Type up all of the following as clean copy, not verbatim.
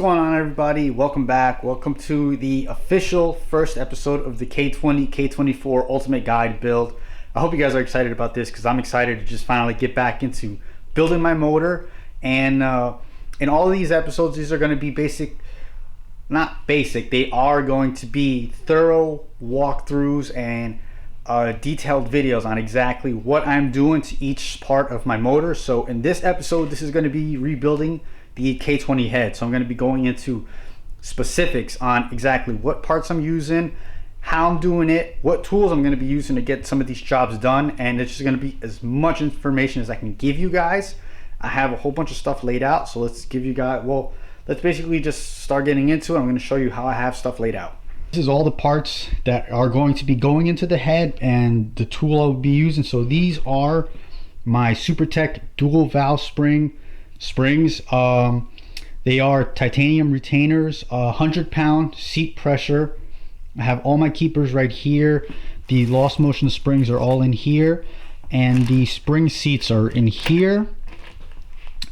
going on, everybody? Welcome back. Welcome to the official first episode of the K20 K24 Ultimate Guide build. I hope you guys are excited about this because I'm excited to just finally get back into building my motor. And in all of these episodes, these are going to be not basic, they are going to be thorough walkthroughs and detailed videos on exactly what I'm doing to each part of my motor. So in this episode, this is going to be rebuilding the K20 head. So I'm going to be going into specifics on exactly what parts I'm using, how I'm doing it, what tools I'm going to be using to get some of these jobs done, and it's just going to be as much information as I can give you guys. I have a whole bunch of stuff laid out, so let's basically just start getting into it. I'm going to show you how I have stuff laid out. This is all the parts that are going to be going into the head and the tool I'll be using. So these are my SuperTech dual valve springs. They are titanium retainers, 100-pound seat pressure. I have all my keepers right here. The lost motion springs are all in here, and the spring seats are in here.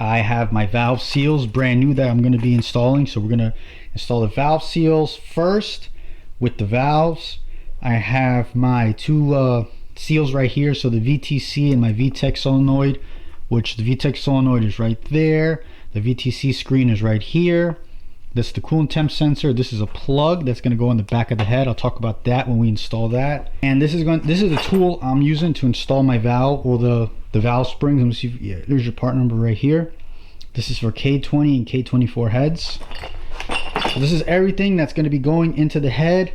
I have my valve seals brand new that I'm going to be installing. So we're going to install the valve seals first with the valves. I have my two seals right here, so the VTC and my VTEC solenoid, which the VTEC solenoid is right there. The VTC screen is right here. This is the coolant temp sensor. This is a plug that's going to go in the back of the head. I'll talk about that when we install that. And this is the tool I'm using to install my valve, or the valve springs. Let me see if, yeah, there's your part number right here. This is for K20 and K24 heads. So this is everything that's going to be going into the head.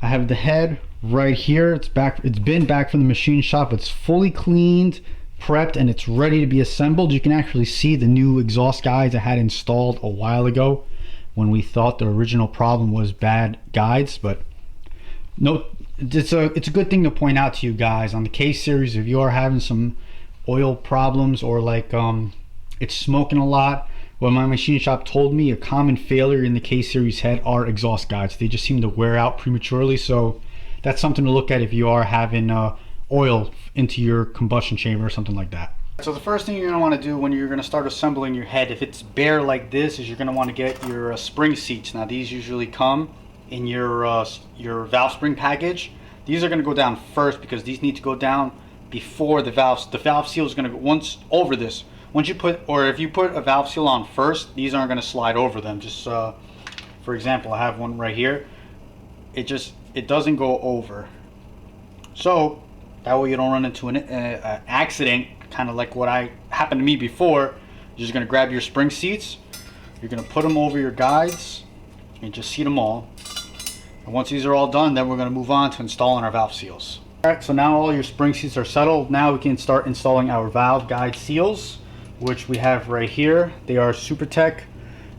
I have the head right here. It's been back from the machine shop. It's fully cleaned, prepped, and it's ready to be assembled. You can actually see the new exhaust guides I had installed a while ago when we thought the original problem was bad guides. But no, it's a good thing to point out to you guys on the K series. If you are having some oil problems, or like it's smoking a lot, what my machine shop told me, a common failure in the K series head are exhaust guides. They just seem to wear out prematurely. So that's something to look at if you are having oil into your combustion chamber or something like that. So the first thing you're going to want to do when you're going to start assembling your head, if it's bare like this, is you're going to want to get your spring seats. Now these usually come in your valve spring package. These are going to go down first because these need to go down before the valve. The valve seal is going to go once you put, or if you put a valve seal on first, these aren't going to slide over them. Just for example, I have one right here. It doesn't go over. So that way you don't run into an accident, kind of like what happened to me before. You're just going to grab your spring seats, you're going to put them over your guides, and just seat them all. And once these are all done, then we're going to move on to installing our valve seals. Alright, so now all your spring seats are settled. Now we can start installing our valve guide seals, which we have right here. They are SuperTech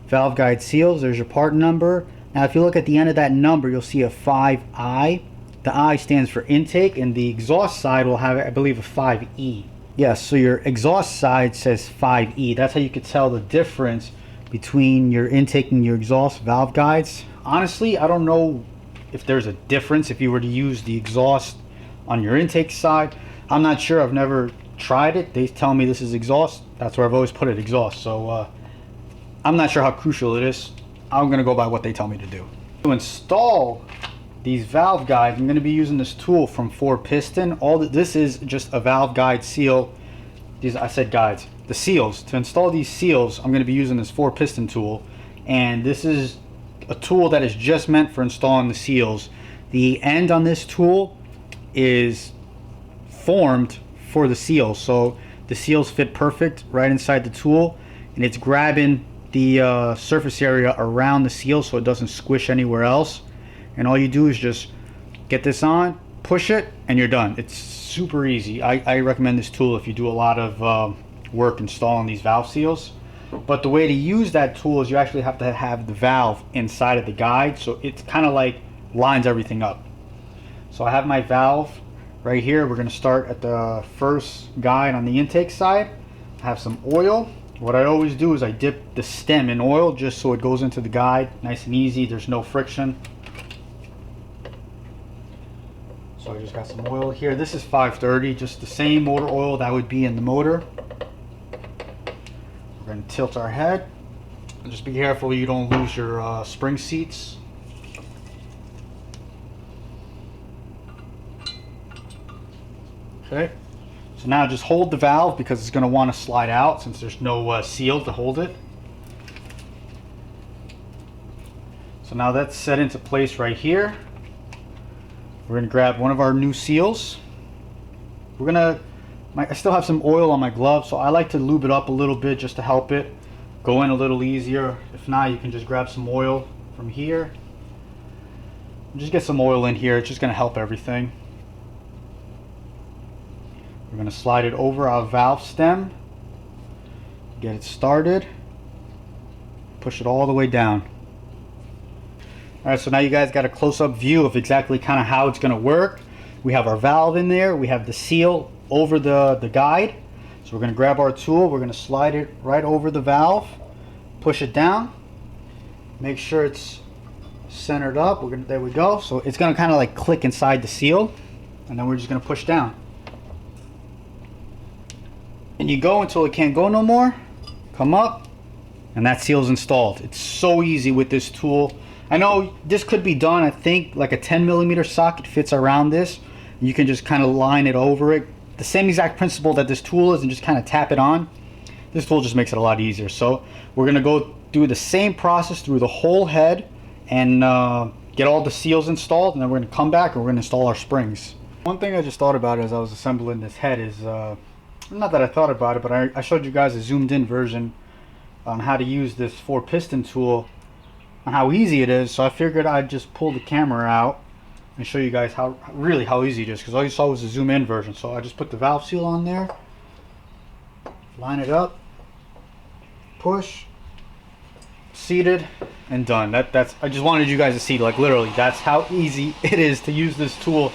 valve guide seals. There's your part number. Now if you look at the end of that number, you'll see a 5I. The I stands for intake, and the exhaust side will have, I believe, a 5E. Yes, so your exhaust side says 5E. That's how you could tell the difference between your intake and your exhaust valve guides. Honestly, I don't know if there's a difference if you were to use the exhaust on your intake side. I'm not sure. I've never tried it. They tell me this is exhaust. That's where I've always put it, exhaust. So I'm not sure how crucial it is. I'm going to go by what they tell me to do. To install these valve guides, I'm going to be using this tool from 4Piston. This is just a valve guide seal. I said guides. The seals. To install these seals, I'm going to be using this 4Piston tool, and this is a tool that is just meant for installing the seals. The end on this tool is formed for the seals, so the seals fit perfect right inside the tool, and it's grabbing the surface area around the seal so it doesn't squish anywhere else. And all you do is just get this on, push it, and you're done. It's super easy. I recommend this tool if you do a lot of work installing these valve seals. But the way to use that tool is you actually have to have the valve inside of the guide, so it's kind of like lines everything up. So I have my valve right here. We're going to start at the first guide on the intake side. I have some oil. What I always do is I dip the stem in oil just so it goes into the guide nice and easy. There's no friction. So I just got some oil here. This is 530, just the same motor oil that would be in the motor. We're going to tilt our head. And just be careful you don't lose your spring seats. Okay, so now just hold the valve because it's going to want to slide out since there's no seal to hold it. So now that's set into place right here. We're going to grab one of our new seals. I still have some oil on my glove, so I like to lube it up a little bit just to help it go in a little easier. If not, you can just grab some oil from here. Just get some oil in here, it's just going to help everything. We're going to slide it over our valve stem, get it started, push it all the way down. Alright, so now you guys got a close-up view of exactly kind of how it's going to work. We have our valve in there, we have the seal over the guide. So we're going to grab our tool, we're going to slide it right over the valve, push it down, make sure it's centered up. There we go. So it's going to kind of like click inside the seal, and then we're just going to push down. And you go until it can't go no more, come up, and that seal's installed. It's so easy with this tool. I know this could be done, I think like a 10mm socket fits around this. You can just kind of line it over it. The same exact principle that this tool is, and just kind of tap it on. This tool just makes it a lot easier. So we're going to go do the same process through the whole head and get all the seals installed, and then we're going to come back and we're going to install our springs. One thing I just thought about as I was assembling this head is, not that I thought about it, but I showed you guys a zoomed in version on how to use this 4-piston tool and how easy it is. So I figured I'd just pull the camera out and show you guys how easy it is, because all you saw was the zoom in version. So I just put the valve seal on there, line it up, push, seated, and done. That's I just wanted you guys to see, like, literally that's how easy it is to use this tool.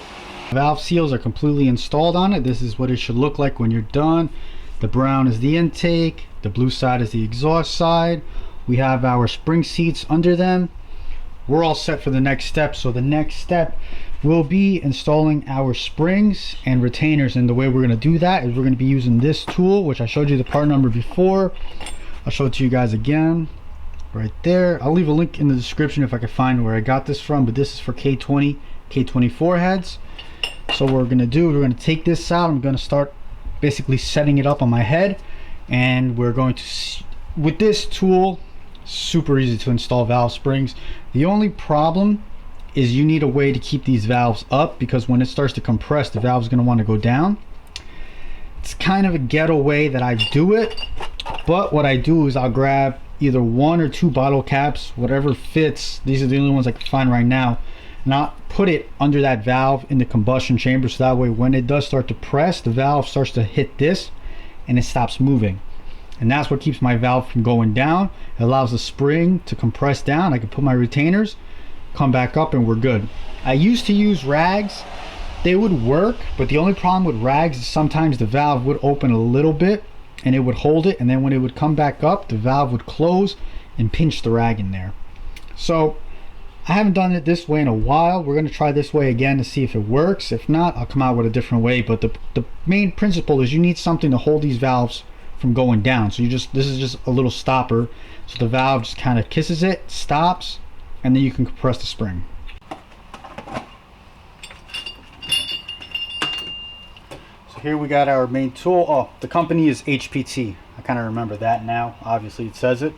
Valve seals are completely installed on it. This is what it should look like when you're done. The brown is the intake, the blue side is the exhaust side. We have our spring seats under them. We're all set for the next step. So the next step will be installing our springs and retainers, and the way we're going to do that is we're going to be using this tool, which I showed you the part number before. I'll show it to you guys again right there. I'll leave a link in the description if I can find where I got this from, but this is for K20 K24 heads. So what we're going to do, we're going to take this out. I'm going to start basically setting it up on my head, and we're going to, with this tool, super easy to install valve springs. The only problem is you need a way to keep these valves up, because when it starts to compress, the valve is going to want to go down. It's kind of a ghetto way that I do it, but what I do is I'll grab either 1 or 2 bottle caps, whatever fits. These are the only ones I can find right now. Not put it under that valve in the combustion chamber, so that way when it does start to press, the valve starts to hit this and it stops moving, and that's what keeps my valve from going down. It allows the spring to compress down. I can put my retainers, come back up, and we're good. I used to use rags. They would work, but the only problem with rags is sometimes the valve would open a little bit and it would hold it, and then when it would come back up, the valve would close and pinch the rag in there. So I haven't done it this way in a while. We're going to try this way again to see if it works. If not, I'll come out with a different way. But the main principle is you need something to hold these valves from going down. So this is just a little stopper. So the valve just kind of kisses it, stops, and then you can compress the spring. So here we got our main tool. Oh, the company is HPT. I kind of remember that now. Obviously it says it.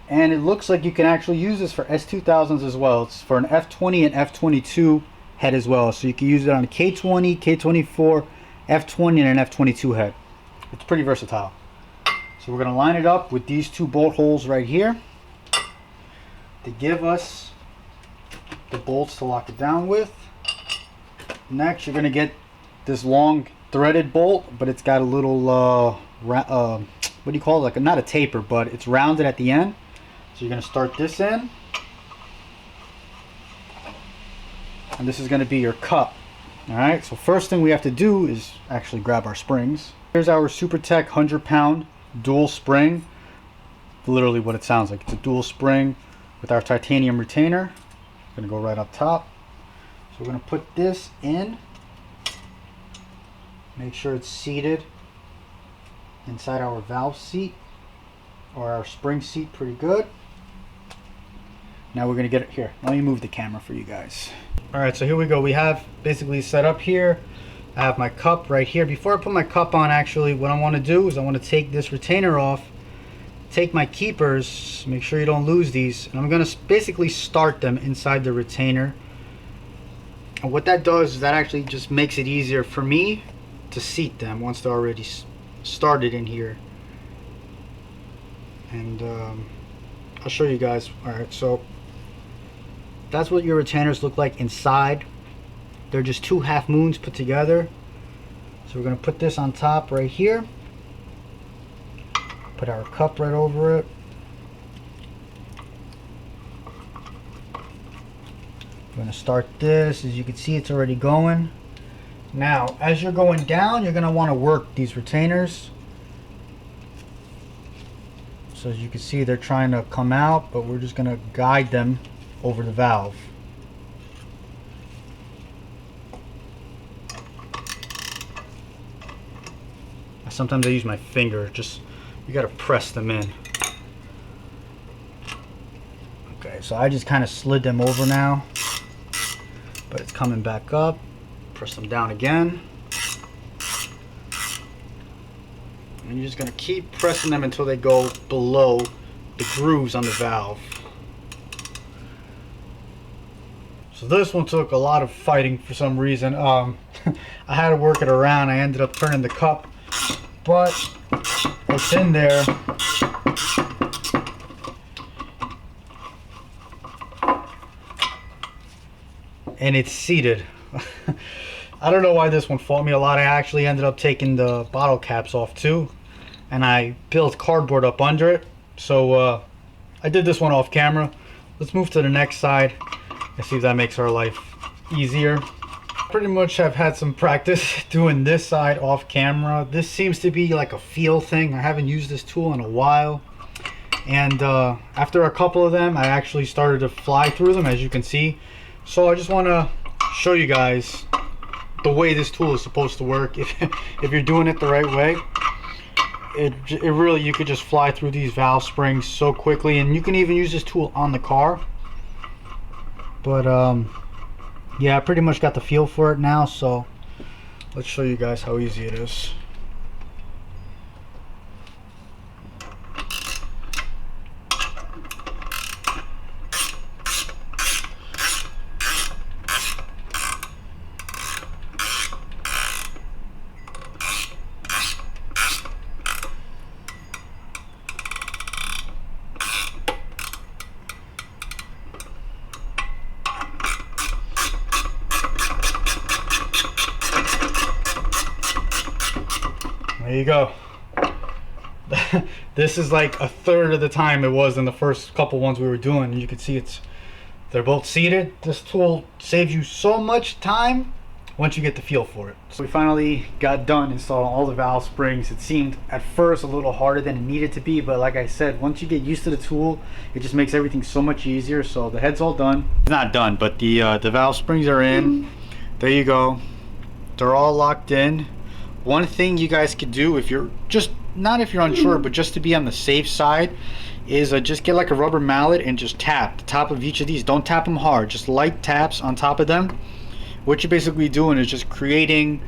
And it looks like you can actually use this for S2000s as well. It's for an F20 and F22 head as well. So you can use it on a K20, K24, F20, and an F22 head. It's pretty versatile. So we're going to line it up with these 2 bolt holes right here to give us the bolts to lock it down with. Next, you're going to get this long threaded bolt, but it's got a little, what do you call it? Like not a taper, but it's rounded at the end. So you're going to start this in, and this is going to be your cup. Alright, so first thing we have to do is actually grab our springs. Here's our SuperTech 100-pound dual spring. Literally what it sounds like. It's a dual spring with our titanium retainer. It's going to go right up top. So we're going to put this in. Make sure it's seated inside our valve seat. or our spring seat pretty good. Now we're gonna get it here. Let me move the camera for you guys. All right, so here we go. We have basically set up here. I have my cup right here. Before I put my cup on, actually, what I want to do is I want to take this retainer off, take my keepers, make sure you don't lose these, and I'm gonna basically start them inside the retainer. And what that does is that actually just makes it easier for me to seat them once they're already started in here. And I'll show you guys. All right, so that's what your retainers look like inside. They're just two half moons put together. So we're going to put this on top right here. Put our cup right over it. We're going to start this. As you can see, it's already going. Now, as you're going down, you're going to want to work these retainers. So as you can see, they're trying to come out, but we're just going to guide them over the valve. Sometimes I use my finger, just you got to press them in. Okay, so I just kind of slid them over now, but it's coming back up. Press them down again. And you're just going to keep pressing them until they go below the grooves on the valve. So this one took a lot of fighting for some reason. I had to work it around. I ended up turning the cup, but it's in there. And it's seated. I don't know why this one fought me a lot. I actually ended up taking the bottle caps off too, and I built cardboard up under it. So I did this one off camera. Let's move to the next side and see if that makes our life easier. Pretty much have had some practice doing this side off camera. This seems to be like a feel thing. I haven't used this tool in a while, and after a couple of them I actually started to fly through them, as you can see. So I just want to show you guys the way this tool is supposed to work. If you're doing it the right way, it really, you could just fly through these valve springs so quickly, and you can even use this tool on the car. But yeah, I pretty much got the feel for it now, so let's show you guys how easy it is. There you go. This is like a third of the time it was in the first couple ones we were doing. You can see they're both seated. This tool saves you so much time once you get the feel for it. So we finally got done installing all the valve springs. It seemed at first a little harder than it needed to be, but like I said, once you get used to the tool, it just makes everything so much easier. So the head's all done. It's not done, but the valve springs are in. There you go. They're all locked in. One thing you guys could do, if you're just not if you're unsure, but just to be on the safe side, is just get like a rubber mallet and just tap the top of each of these. Don't tap them hard, just light taps on top of them. What you're basically doing is just creating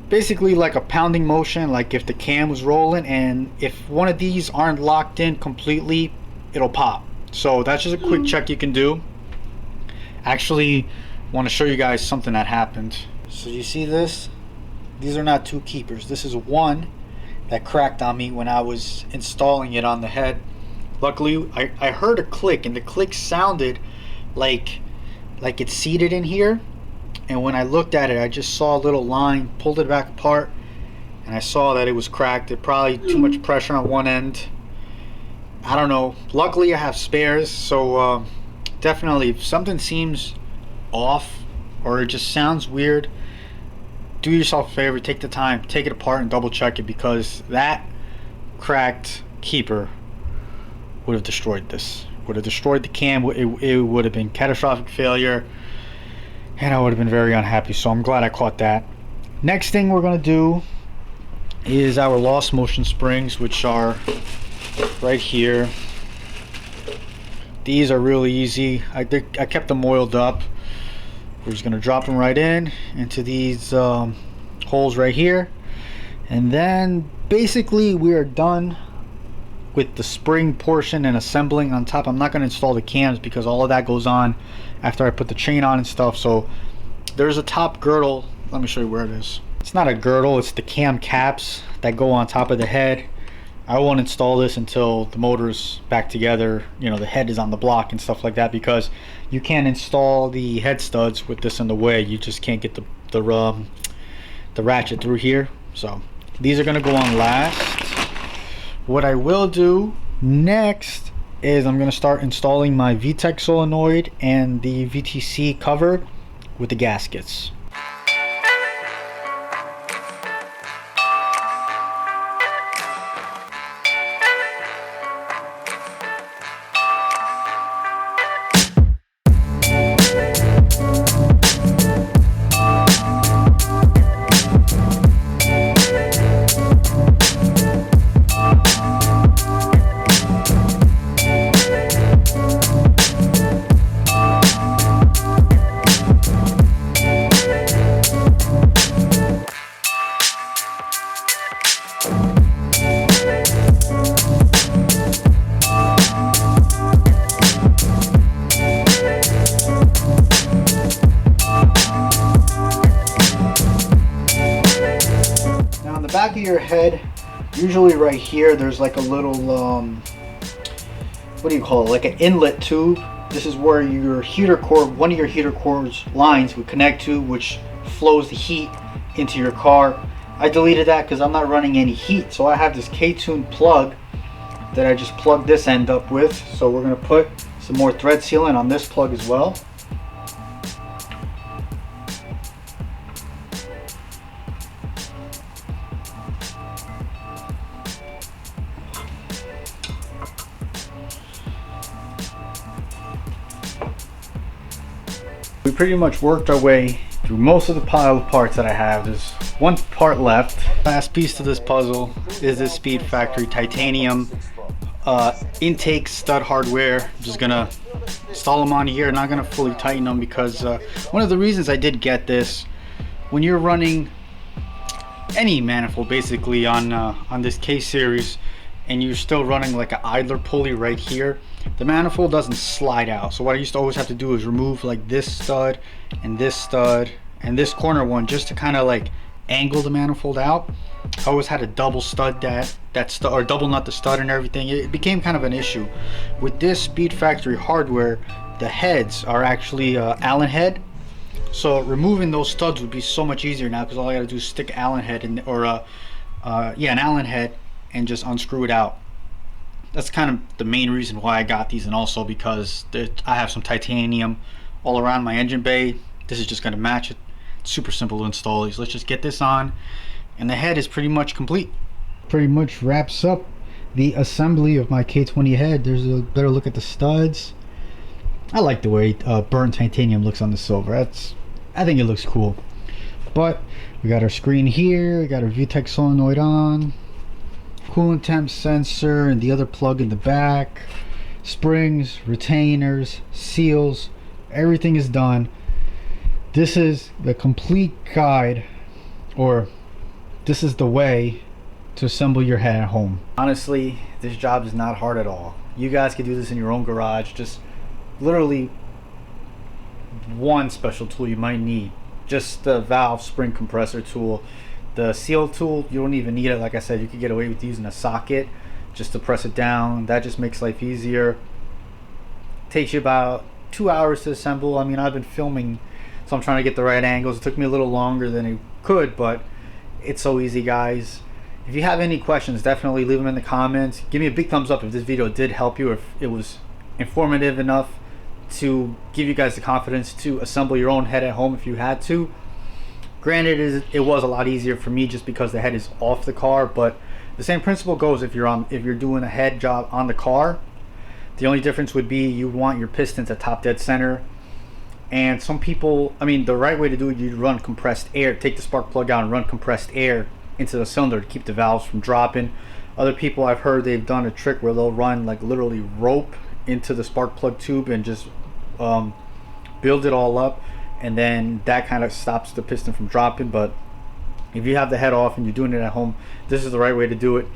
basically like a pounding motion, like if the cam was rolling, and if one of these aren't locked in completely, it'll pop. So that's just a quick check you can do. Actually, want to show you guys something that happened. So you see this? These are not two keepers. This is one that cracked on me when I was installing it on the head. Luckily, I heard a click, and the click sounded like it's seated in here. And when I looked at it, I just saw a little line, pulled it back apart, and I saw that it was cracked. It probably too much pressure on one end. I don't know. Luckily, I have spares, so definitely if something seems off or it just sounds weird, do yourself a favor, take the time, take it apart and double check it, because that cracked keeper would have destroyed this. Would have destroyed the cam. It would have been catastrophic failure, and I would have been very unhappy. So I'm glad I caught that. Next thing we're going to do is our lost motion springs, which are right here. These are really easy. I kept them oiled up. We're just gonna drop them right into these holes right here, and then basically we are done with the spring portion and assembling on top. I'm not going to install the cams because all of that goes on after I put the chain on and stuff. So there's a top girdle. Let me show you where it is. It's not a girdle, it's the cam caps that go on top of the head. I won't install this until the motor's back together, you know, the head is on the block and stuff like that, because you can't install the head studs with this in the way. You just can't get the ratchet through here. So these are going to go on last. What I will do next is I'm going to start installing my VTEC solenoid and the VTC cover with the gaskets. Back of your head, usually right here, there's like a little what do you call it, like an inlet tube. This is where your heater cord, one of your heater cord's lines would connect to, which flows the heat into your car. I deleted that because I'm not running any heat, so I have this K20 plug that I just plugged this end up with. So we're going to put some more thread sealant on this plug as well. We pretty much worked our way through most of the pile of parts that I have. There's one part left. Last piece to this puzzle is this Speed Factory titanium intake stud hardware. I'm just gonna install them on here, not gonna fully tighten them, because one of the reasons I did get this, when you're running any manifold basically on this K series and you're still running like an idler pulley right here, the manifold doesn't slide out. So what I used to always have to do is remove like this stud and this corner one, just to kind of like angle the manifold out. I always had to double stud that stud, or double nut the stud and everything. It became kind of an issue. With this Speed Factory hardware, the heads are actually Allen head, so removing those studs would be so much easier now, because all I gotta do is stick Allen head in, or an Allen head, and just unscrew it out. That's kind of the main reason why I got these, and also because I have some titanium all around my engine bay. This is just going to match it. It's super simple to install these. Let's just get this on, and the head is pretty much complete. Pretty much wraps up the assembly of my K20 head. There's a better look at the studs. I like the way burnt titanium looks on the silver. I think it looks cool. But we got our screen here, we got our VTEC solenoid on, coolant temp sensor and the other plug in the back, springs, retainers, seals, everything is done. This is the complete guide, or this is the way to assemble your head at home. Honestly, this job is not hard at all. You guys can do this in your own garage. Just literally one special tool you might need, just the valve spring compressor tool. The seal tool, you don't even need it. Like I said, you could get away with using a socket just to press it down. That just makes life easier. Takes you about 2 hours to assemble. I mean, I've been filming, so I'm trying to get the right angles. It took me a little longer than it could, but it's so easy, guys. If you have any questions, definitely leave them in the comments. Give me a big thumbs up if this video did help you, or if it was informative enough to give you guys the confidence to assemble your own head at home if you had to. Granted, it was a lot easier for me just because the head is off the car, but the same principle goes if you're doing a head job on the car. The only difference would be you want your pistons at top dead center. And some people, I mean, the right way to do it, you'd run compressed air. Take the spark plug out and run compressed air into the cylinder to keep the valves from dropping. Other people I've heard they've done a trick where they'll run like literally rope into the spark plug tube and just build it all up, and then that kind of stops the piston from dropping. But if you have the head off and you're doing it at home, this is the right way to do it.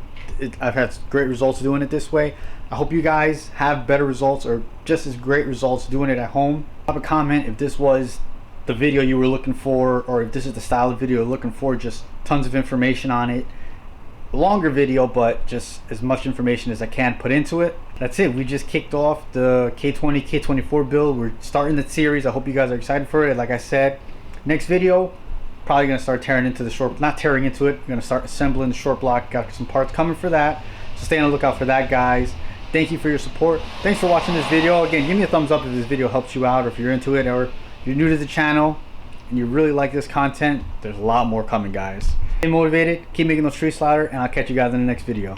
I've had great results doing it this way. I hope you guys have better results or just as great results doing it at home. Drop a comment if this was the video you were looking for, or if this is the style of video you're looking for. Just tons of information on it. Longer video, but just as much information as I can put into it. That's it. We just kicked off the K20 K24 build. We're starting the series. I hope you guys are excited for it. Like I said, next video probably gonna start tearing into the short, not tearing into it, we're gonna start assembling the short block. Got some parts coming for that, so stay on the lookout for that, guys. Thank you for your support. Thanks for watching this video. Again, give me a thumbs up if this video helps you out, or if you're into it, or if you're new to the channel and you really like this content. There's a lot more coming, guys. Stay motivated, keep making those trees louder, and I'll catch you guys in the next video.